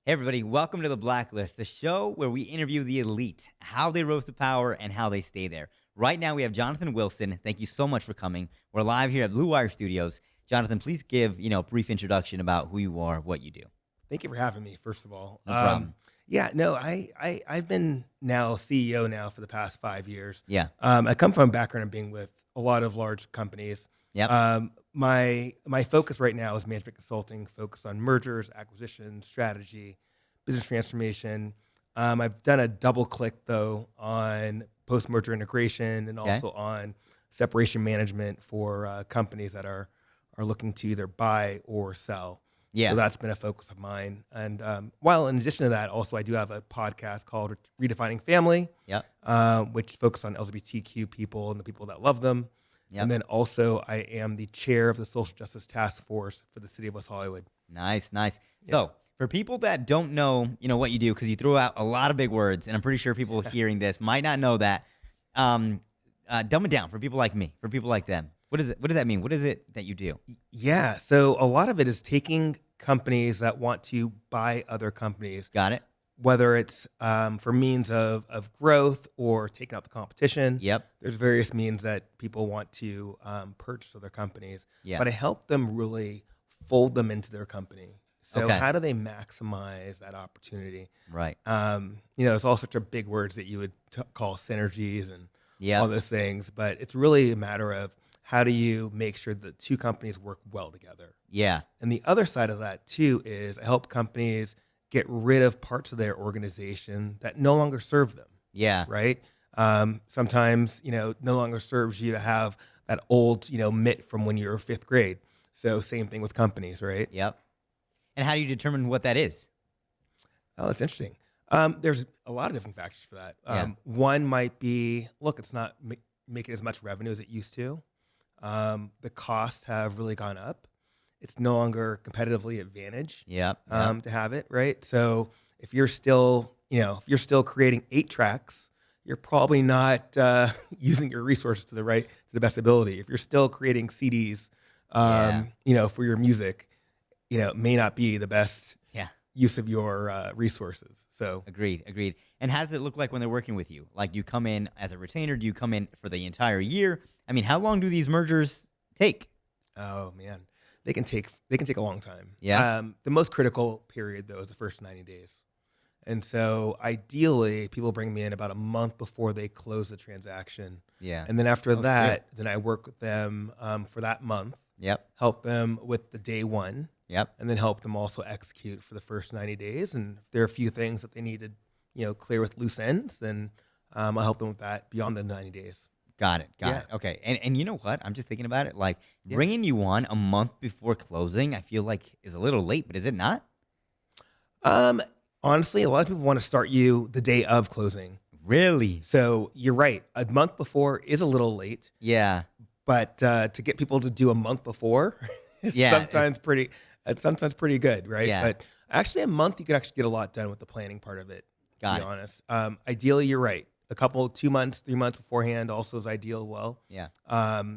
Hey, everybody, welcome to The Blacklist, the show where we interview the elite, how they rose to power, and how they stay there. Right now, we have Jonathan Wilson. Thank you so much for coming. We're live here at Blue Wire Studios. Jonathan, please give a brief introduction about who you are, what you do. Thank you for having me, first of all. No problem. Yeah, no, I've been now CEO now for the past 5 years. Yeah. I come from a background of being with a lot of large companies. Yep. My focus right now is management consulting, focused on mergers, acquisitions, strategy, business transformation. I've done a double click though on post-merger integration and Okay. also on separation management for companies that are looking to either buy or sell. Yeah. So that's been a focus of mine. And while in addition to that, also I do have a podcast called Redefining Family, Yep. which focuses on LGBTQ people and the people that love them. Yep. And then also I am the chair of the Social Justice Task Force for the City of West Hollywood. Nice. So, for people that don't know, what you do, because you threw out a lot of big words, and I'm pretty sure people hearing this might not know that. Dumb it down for people like me, for people like them. What is it? What does that mean? What is it that you do? Yeah. So a lot of it is taking companies that want to buy other companies, Got it? whether it's for means of growth or taking out the competition. Yep. There's various means that people want to purchase other companies. Yeah. But I help them really fold them into their company. So Okay. how do they maximize that opportunity? Right. It's all sorts of big words that you would call synergies and Yep. all those things. But it's really a matter of how do you make sure that two companies work well together? Yeah. And the other side of that too is I help companies get rit of parts of their organization that no longer serve them, Yeah. right? Sometimes, no longer serves you to have that old, mitt from when you were fifth grade. So same thing with companies, right? Yep. And how do you determine what that is? Oh, that's interesting. There's a lot of different factors for that. Yeah. One might be, look, it's not making as much revenue as it used to. The costs have really gone up. It's no longer competitively advantage. Yep. To have it, right? So if you're still, creating 8 tracks, you're probably not using your resources to the best ability. If you're still creating CDs, for your music, it may not be the best Yeah. use of your resources. So Agreed. And how does it look like when they're working with you? Like, do you come in as a retainer? Do you come in for the entire year? I mean, how long do these mergers take? oh man, they can take a long time. Yeah. The most critical period though is the first 90 days. And so ideally, people bring me in about a month before they close the transaction. Yeah. And then after Oh, that, then I work with them for that month, Yep. help them with the day one, Yep. and then help them also execute for the first 90 days. And if there are a few things that they need to, clear with loose ends, then I'll help them with that beyond the 90 days. Got it. Yeah. Okay. And you know what? I'm just thinking about it. Like, Yeah. bringing you on a month before closing, I feel like is a little late, but is it not? Honestly, a lot of people want to start you the day of closing. Really? So you're right. A month before is a little late, Yeah. but to get people to do a month before is Yeah, sometimes pretty good, right? Yeah. But actually, a month you could actually get a lot done with the planning part of it. Got To be it. honest, ideally, you're right. A couple, 2 months, 3 months beforehand also is ideal. Well, Yeah.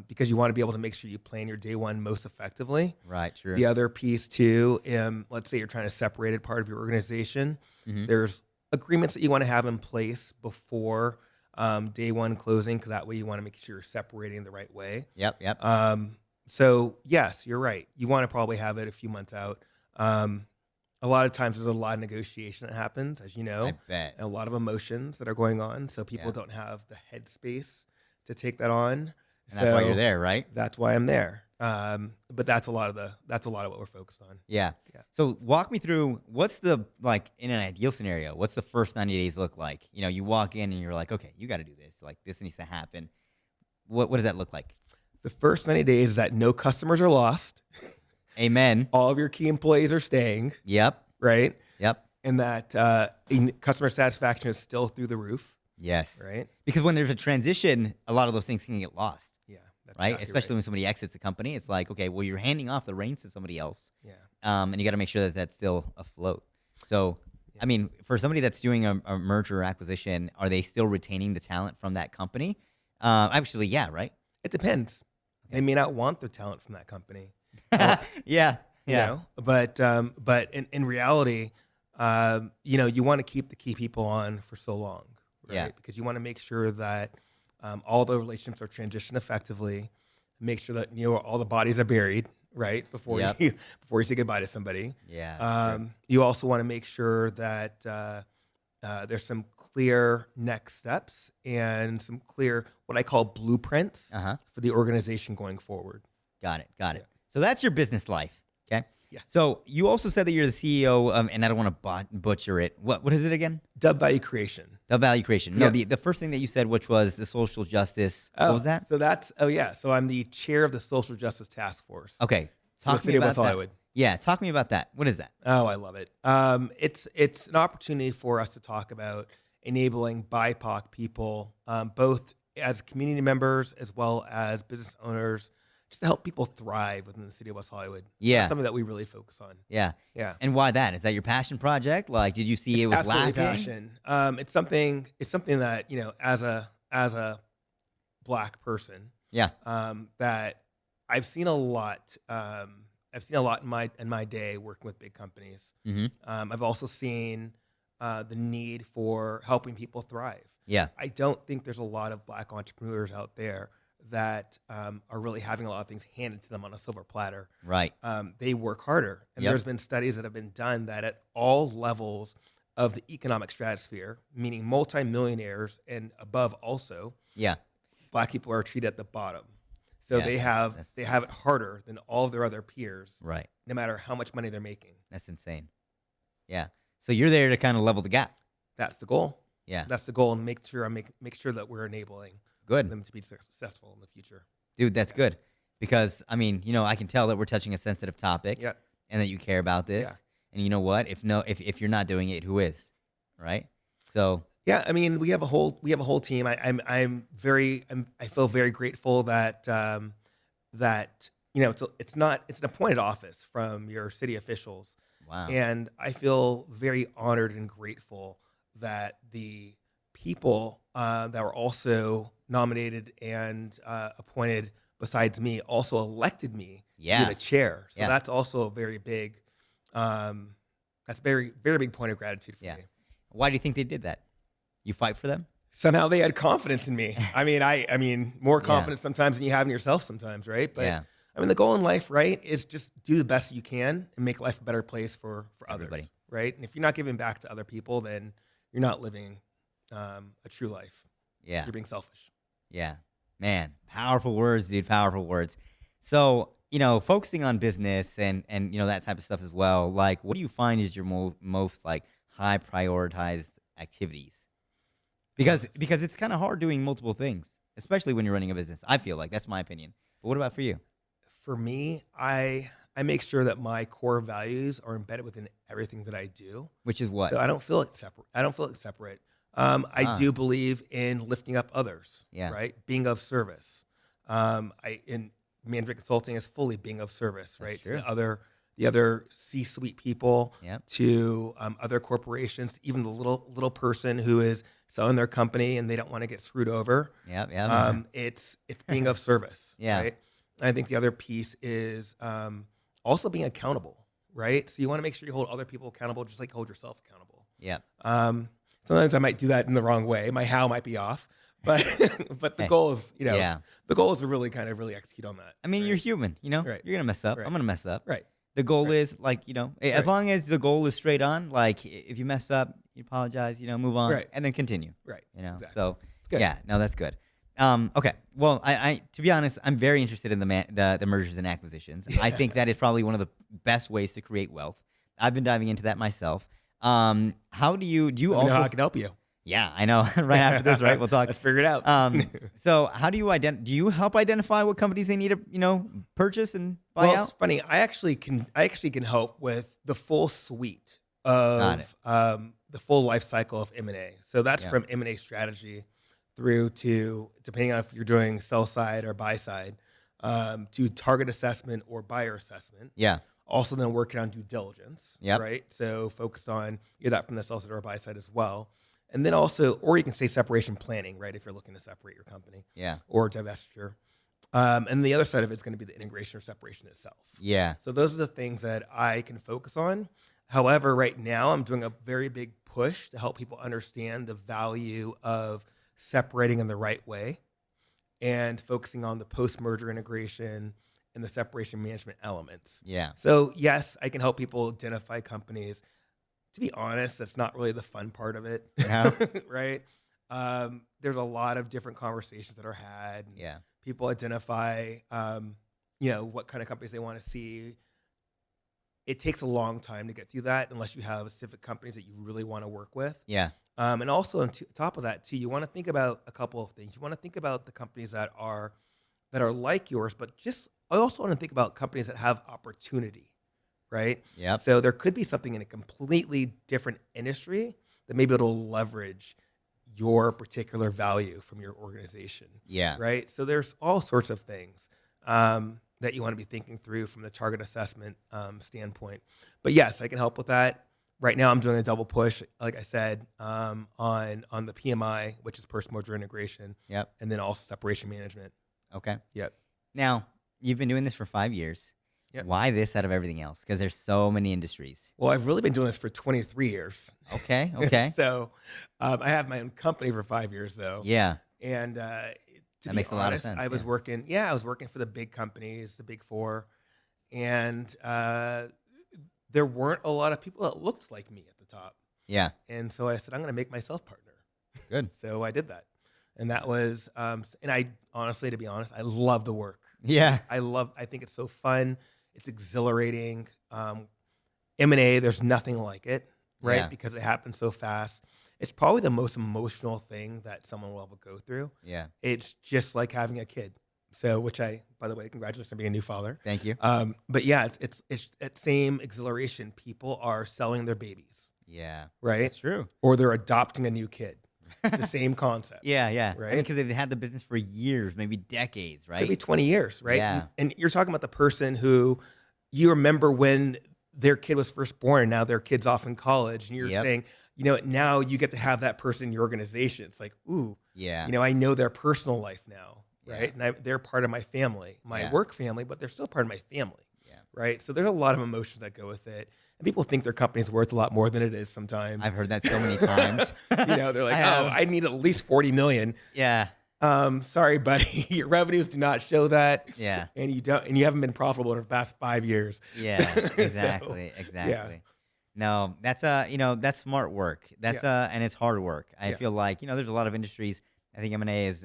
because you want to be able to make sure you plan your day one most effectively. Right. True. The other piece too, let's say you're trying to separate it part of your organization. Mhm. There's agreements that you want to have in place before day one closing, because that way you want to make sure you're separating the right way. Yep. So yes, you're right. You want to probably have it a few months out. A lot of times there's a lot of negotiation that happens, as you know, I bet. and a lot of emotions that are going on. So people Yeah. don't have the headspace to take that on. And that's why you're So there, right? That's why I'm there. But that's a lot of what we're focused on. Yeah. Yeah. So walk me through what's the, like, in an ideal scenario, what's the first 90 days look like? You walk in and you're like, okay, you got to do this. Like, this needs to happen. What does that look like? The first 90 days is that no customers are lost. Amen. All of your key employees are staying, Yep. right? Yep. And that customer satisfaction is still through the roof, Yes. right? Because when there's a transition, a lot of those things can get lost, Yeah. That's right? exactly Especially when somebody exits the company. It's like, okay, well, you're handing off the reins to somebody else. Yeah. And you got to make sure that that's still afloat. So, I mean, for somebody that's doing a merger or acquisition, are they still retaining the talent from that company? Actually, yeah, right? It depends. They may not want the talent from that company. Yeah. You know? But in reality, you want to keep the key people on for so long, right? Yeah. Because you want to make sure that all the relationships are transitioned effectively. Make sure that all the bodies are buried, right, before Yep. you before you say goodbye to somebody. Yeah. True. You also want to make sure that there's some clear next steps and some clear what I call blueprints Uh huh. for the organization going forward. Got it. Got Yeah. it. So that's your business life. Okay. Yeah. So you also said that you're the CEO of, and I don't want to butcher it. What is it again? Dub value creation. The value creation. No, Yeah. the first thing that you said, which was the social justice. What was that? So so I'm the chair of the Social Justice Task Force. Okay. For the Talk to me city of about West that. Hollywood. Yeah. Talk to me about that. What is that? Oh, I love it. It's an opportunity for us to talk about enabling BIPOC people, both as community members as well as business owners, just to help people thrive within the city of West Hollywood. Yeah. That's something that we really focus on. Yeah. Yeah. And why that? Is that your passion project? Like, did you see it was Absolutely lacking? passion. It's something that, as a black person, Yeah. that I've seen a lot. I've seen a lot in my day working with big companies. Mm-hmm. I've also seen the need for helping people thrive. Yeah. I don't think there's a lot of black entrepreneurs out there that are really having a lot of things handed to them on a silver platter. Right. They work harder. And Yep. there's been studies that have been done that at all levels of the economic stratosphere, meaning multimillionaires and above also, Yeah. black people are treated at the bottom. So Yeah, they that's- have it harder than all of their other peers, Right. no matter how much money they're making. That's insane. Yeah. So you're there to kind of level the gap. That's the goal. Yeah. That's the goal, and make sure that we're enabling Good. them to be successful in the future. Dude, that's good. Because, I mean, I can tell that we're touching a sensitive topic Yeah. and that you care about this. Yeah. And you know what? If you're not doing it, who is? Right? So, Yeah, I mean, we have a whole team. I feel very grateful that it's an appointed office from your city officials, wow. and I feel very honored and grateful that the people that were also nominated and appointed besides me also elected me to Yeah. be the chair. So Yeah. that's also a very big, that's very very big point of gratitude for Yeah. me. Why do you think they did that? You fight for them? Somehow they had confidence in me. I mean, more confidence sometimes than you have in yourself sometimes, right? But Yeah. I mean, the goal in life, right, is just do the best you can and make life a better place for Everybody. others, right? And if you're not giving back to other people, then you're not living a true life. Yeah. You're being selfish. Yeah. Man, powerful words, dude. Powerful words. So, focusing on business and that type of stuff as well, like, what do you find is your most like high prioritized activities? Because it's kind of hard doing multiple things, especially when you're running a business. I feel like that's my opinion. But what about for you? For me, I make sure that my core values are embedded within everything that I do. Which is what? So I don't feel it separate. I do believe in lifting up others. Yeah. Right. Being of service. In management consulting is fully being of service. That's Right. true. To the other C-suite people. Yep. To other corporations. Even the little person who is selling their company and they don't want to get screwed over. Yep. Yeah. It's being of service. Yeah. Right. And I think the other piece is also being accountable. Right. So you want to make sure you hold other people accountable, just like you hold yourself accountable. Yep. Sometimes I might do that in the wrong way. My how might be off, but but the Hey, goal is, yeah. the goal is to really execute on that. I mean, right? you're human, Right. You're going to mess up. Right. I'm going to mess up. Right. The goal Right. is like, as Right. long as the goal is straight on, like if you mess up, you apologize, move on Right. and then continue, Right. Exactly. So It's good. yeah, no, that's good. Okay. Well, I to be honest, I'm very interested in the mergers and acquisitions. I think that is probably one of the best ways to create wealth. I've been diving into that myself. How do you Let me know also, how I can help you. yeah, I know right after this, right? We'll talk. Let's figure it out. So how do you do you help identify what companies they need to, purchase and buy Well, out? it's funny. I actually can help with the full suite Got of the full life cycle of M&A. So that's Yeah. from M&A strategy through to, depending on if you're doing sell side or buy side, to target assessment or buyer assessment. Yeah. Also then working on due diligence, Yep. right? So focused on either that from the sell side or buy side as well. And then also, or you can say separation planning, right? If you're looking to separate your company Yeah. or divestiture. And the other side of it's going to be the integration or separation itself. Yeah. So those are the things that I can focus on. However, right now I'm doing a very big push to help people understand the value of separating in the right way and focusing on the post-merger integration and the separation management elements. Yeah. So yes, I can help people identify companies. To be honest, that's not really the fun part of it, No. right? There's a lot of different conversations that are had. And Yeah. people identify, what kind of companies they want to see. It takes a long time to get through that unless you have specific companies that you really want to work with. Yeah. And also on top of that too, you want to think about a couple of things. You want to think about the companies that are like yours, but I also want to think about companies that have opportunity, right? Yep. So there could be something in a completely different industry that maybe it'll leverage your particular value from your organization. Yeah. Right. So there's all sorts of things that you want to be thinking through from the target assessment standpoint. But yes, I can help with that. Right now, I'm doing a double push, like I said, on the PMI, which is post-merger integration, Yep. and then also separation management. Okay. Yep. Now, you've been doing this for 5 years. Yep. Why this out of everything else? Because there's so many industries. Well, I've really been doing this for 23 years. Okay. Okay. So I have my own company for 5 years, though. Yeah. And to That be makes a lot of honest, sense, I was yeah. working for the big companies, the big four, and there weren't a lot of people that looked like me at the top. Yeah. And so I said, I'm going to make myself partner. Good. So I did that. And that was, and I honestly, to be honest, I love the work. Yeah. I think it's so fun. It's exhilarating. M&A, there's nothing like it, right? Yeah. Because it happens so fast. It's probably the most emotional thing that someone will ever go through. Yeah. It's just like having a kid. So, by the way, congratulations on being a new father. Thank you. But yeah, it's that same exhilaration. People are selling their babies, Yeah. right? That's true. Or they're adopting a new kid. It's the same concept. Yeah. Yeah. Right? I mean, because they've had the business for years, maybe decades, right? Could be 20 years, right? Yeah. And you're talking about the person who you remember when their kid was first born and now their kid's off in college. And you're Yep. saying, now you get to have that person in your organization. It's like, ooh, Yeah. I know their personal life now, right? Yeah. And they're part of my family, my Yeah. work family, but they're still part of my family, Yeah. right? So there's a lot of emotions that go with it. And people think their company's worth a lot more than it is sometimes. I've heard that so many times. They're like, I have. I need at least 40 million. Yeah. Sorry, buddy, your revenues do not show that. Yeah. And you haven't been profitable in the past 5 years. Yeah. So, Exactly. Exactly. No, that's smart work. And it's hard work. I Yeah. feel like, there's a lot of industries. I think M&A is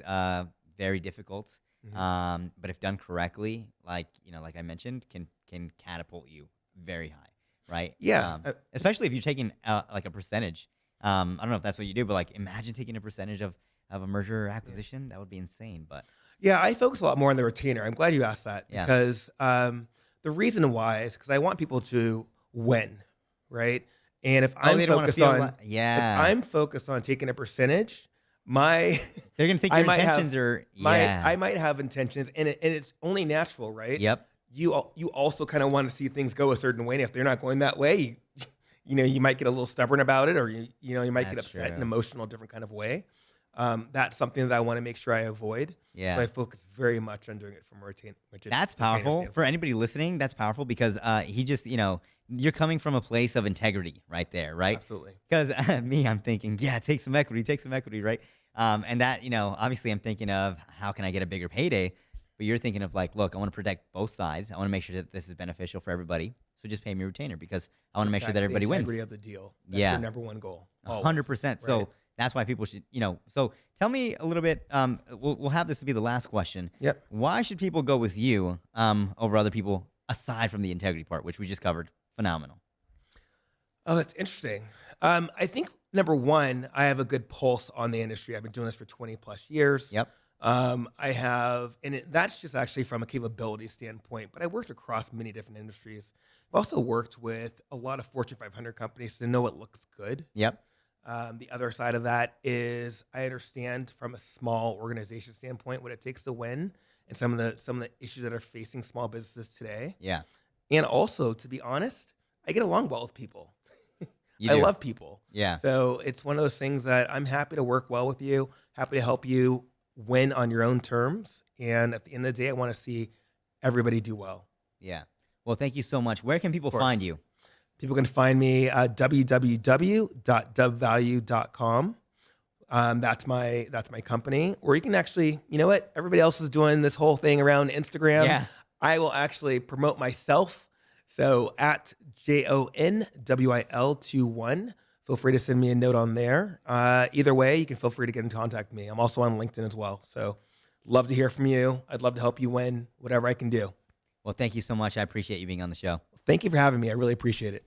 very difficult. Mhm. But if done correctly, like I mentioned, can catapult you very high, right? Yeah. Especially if you're taking like a percentage. I don't know if that's what you do, but like imagine taking a percentage of a merger or acquisition. That would be insane. But Yeah, I focus a lot more on the retainer. I'm glad you asked that Yeah. because the reason why is because I want people to win, right? And if they don't wanna feel if yeah, I'm focused on taking a percentage, my they're gonna think I your might have- intentions are I might have intentions, and it's only natural, right? Yep. You also kind of want to see things go a certain way, and if they're not going that way, you might get a little stubborn about it, or you might get That's upset true. and emotional, different kind of way. That's something that I want to make sure I avoid. Yeah. So I focus very much on doing it from a retainer. That's powerful for anybody listening. That's powerful because he just, you're coming from a place of integrity right there, right? Absolutely. Because I'm thinking, yeah, take some equity, right? And that, obviously I'm thinking of how can I get a bigger payday? But you're thinking of like, look, I want to protect both sides. I want to make sure that this is beneficial for everybody. So just pay me a retainer because I want to make sure that everybody the wins. integrity of the deal. That's Yeah. your number one goal. 100%. So right? that's why people should, So tell me a little bit. We'll have this to be the last question. Yep. Why should people go with you over other people aside from the integrity part, which we just covered? Phenomenal. Oh, that's interesting. I think number one, I have a good pulse on the industry. I've been doing this for 20 plus years. Yep. I have, that's just actually from a capability standpoint, but I worked across many different industries. I've also worked with a lot of Fortune 500 companies to know what looks good. Yep. The other side of that is I understand from a small organization standpoint what it takes to win and some of the issues that are facing small businesses today. Yeah. And also, to be honest, I get along well with people. You I do. love people. Yeah. So it's one of those things that I'm happy to work well with you, happy to help you win on your own terms. And at the end of the day, I want to see everybody do well. Yeah. Well, thank you so much. Where can people course. find you? People can find me at www.dubvalue.com. That's my company. Or you can actually, you know what? Everybody else is doing this whole thing around Instagram. Yeah. I will actually promote myself. So at JONWIL21. Feel free to send me a note on there. Either way, you can feel free to get in contact with me. I'm also on LinkedIn as well. So love to hear from you. I'd love to help you win whatever I can do. Well, thank you so much. I appreciate you being on the show. Thank you for having me. I really appreciate it.